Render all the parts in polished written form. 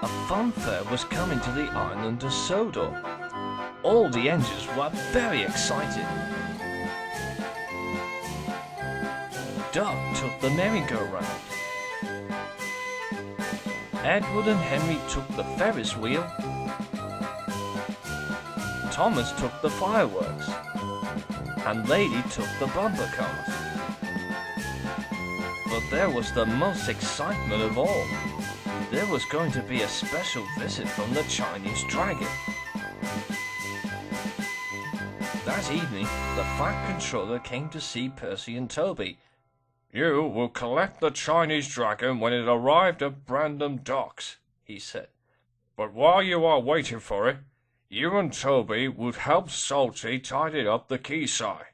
A funfair was coming to the island of Sodor. All the engines were very excited. Doug took the merry-go-round. Edward and Henry took the Ferris wheel. Thomas took the fireworks. And Lady took the bumper cars. But there was the most excitement of all. There was going to be a special visit from the Chinese dragon. That evening, the Fat Controller came to see Percy and Toby. "You will collect the Chinese dragon when it arrived at Brendam Docks," he said. "But while you are waiting for it, you and Toby would help Salty tidy up the quayside."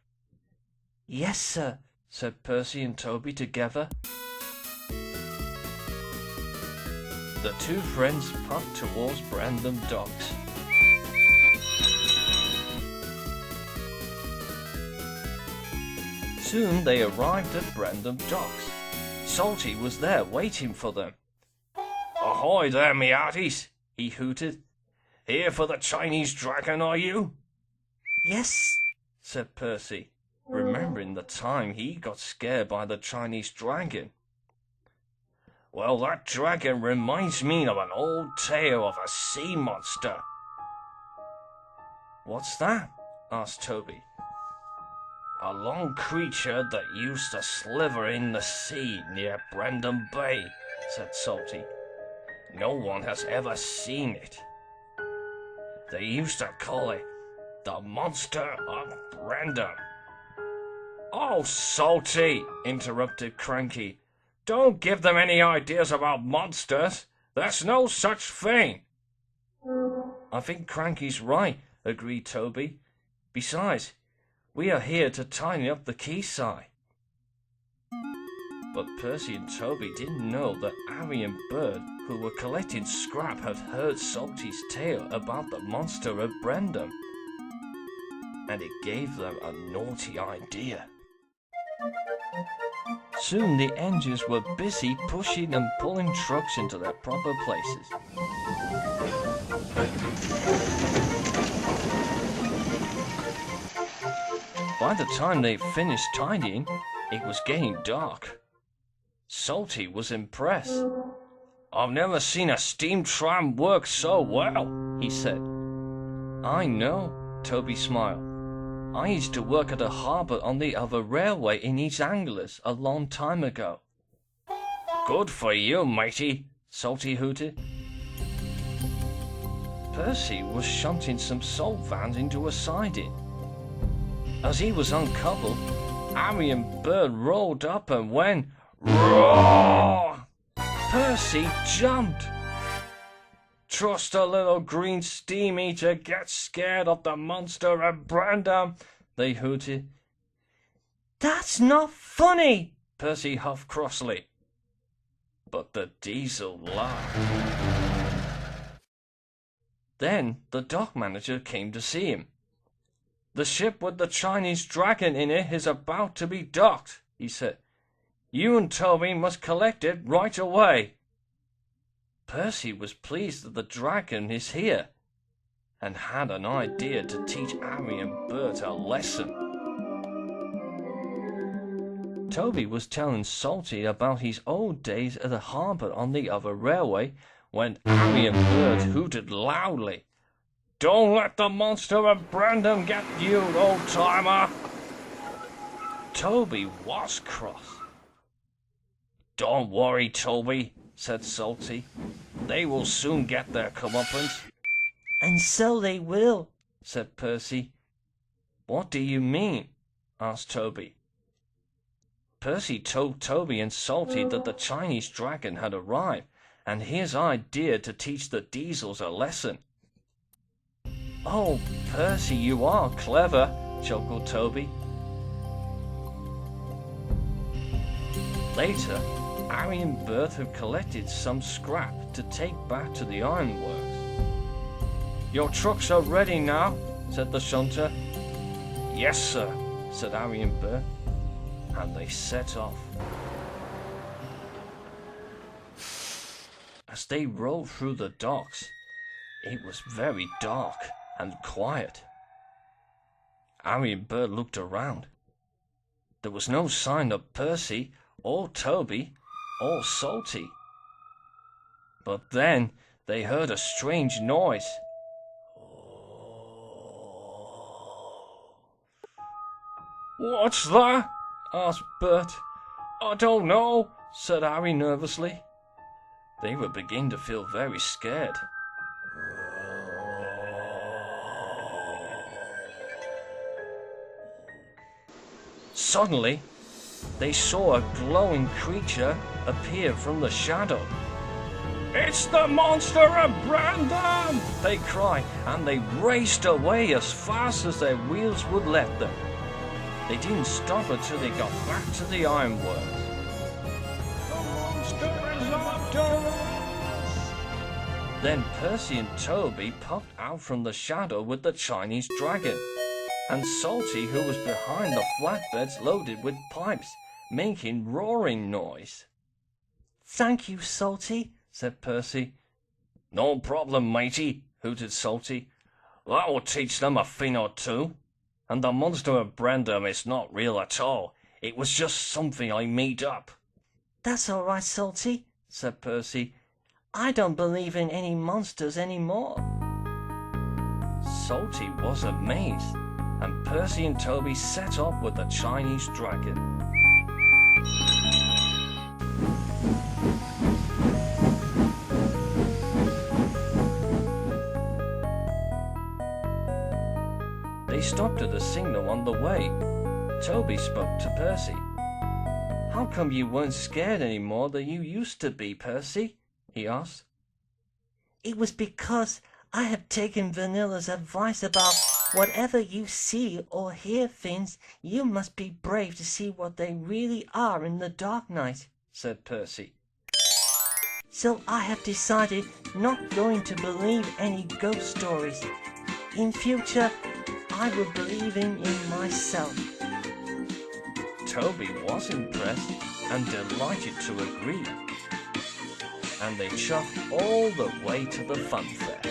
"Yes, sir," said Percy and Toby together. The two friends puffed towards Brendam Docks. Soon they arrived at Brendam Docks. Salty was there waiting for them. "Ahoy there, me hearties," he hooted. "Here for the Chinese dragon, are you?" "Yes," said Percy, remembering the time he got scared by the Chinese dragon. "Well, that dragon reminds me of an old tale of a sea monster." "What's that?" asked Toby. "A long creature that used to slither in the sea near Brendam Bay," said Salty. "No one has ever seen it. They used to call it the Monster of Brendam." "Oh, Salty," interrupted Cranky. "Don't give them any ideas about monsters. There's no such thing." "I think Cranky's right," agreed Toby. "Besides, we are here to tidy up the quayside." But Percy and Toby didn't know that Arry and Bert, who were collecting scrap, had heard Salty's tale about the Monster of Brendam, and it gave them a naughty idea. Soon the engines were busy pushing and pulling trucks into their proper places. By the time they finished tidying, it was getting dark. Salty was impressed. "I've never seen a steam tram work so well," he said. "I know," Toby smiled. "I used to work at a harbour on the other railway in East Anglia a long time ago." "Good for you, matey," Salty hooted. Percy was shunting some salt vans into a siding. As he was uncoupled, Arry and Bert rolled up and went roar. Percy jumped. "Trust a little green steam eater gets scared of the Monster of Brendam," they hooted. "That's not funny," Percy huffed crossly. But the diesel laughed. Then the dock manager came to see him. "The ship with the Chinese dragon in it is about to be docked," he said. "You and Toby must collect it right away." Percy was pleased that the dragon is here, and had an idea to teach Arry and Bert a lesson. Toby was telling Salty about his old days at the harbour on the other railway, when Arry and Bert hooted loudly. "Don't let the Monster of Brendam get you, old-timer!" Toby was cross. "Don't worry, Toby," said Salty. "They will soon get their comeuppance." "And so they will," said Percy. "What do you mean?" asked Toby. Percy told Toby and Salty that the Chinese dragon had arrived, and his idea to teach the diesels a lesson. "Oh, Percy, you are clever," chuckled Toby. Later, Arry and Bert had collected some scrap to take back to the ironworks. "Your trucks are ready now," said the shunter. "Yes, sir," said Arry and Bert, and they set off. As they rode through the docks, it was very dark and quiet. Arry and Bert looked around. There was no sign of Percy or Toby or Salty. But then they heard a strange noise. "What's that?" asked Bert. "I don't know," said Arry nervously. They were beginning to feel very scared. Suddenly, they saw a glowing creature appear from the shadow. "It's the Monster of Brendam!" they cried, and they raced away as fast as their wheels would let them. They didn't stop until they got back to the ironworks. "The monster is after us!" Then Percy and Toby popped out from the shadow with the Chinese dragon, and Salty, who was behind the flatbeds loaded with pipes, making roaring noise. "Thank you, Salty," said Percy. "No problem, matey," hooted Salty. "That will teach them a thing or two. And the Monster of Brendam is not real at all. It was just something I made up." "That's all right, Salty," said Percy. "I don't believe in any monsters anymore." Salty was amazed, and Percy and Toby set off with the Chinese dragon. They stopped at a signal on the way. Toby spoke to Percy. "How come you weren't scared any more than you used to be, Percy?" he asked. "It was because I have taken Vanilla's advice about whatever you see or hear things, you must be brave to see what they really are in the dark night," said Percy. "So I have decided not going to believe any ghost stories. In future, I will believe in myself." Toby was impressed and delighted to agree, and they chuffed all the way to the funfair.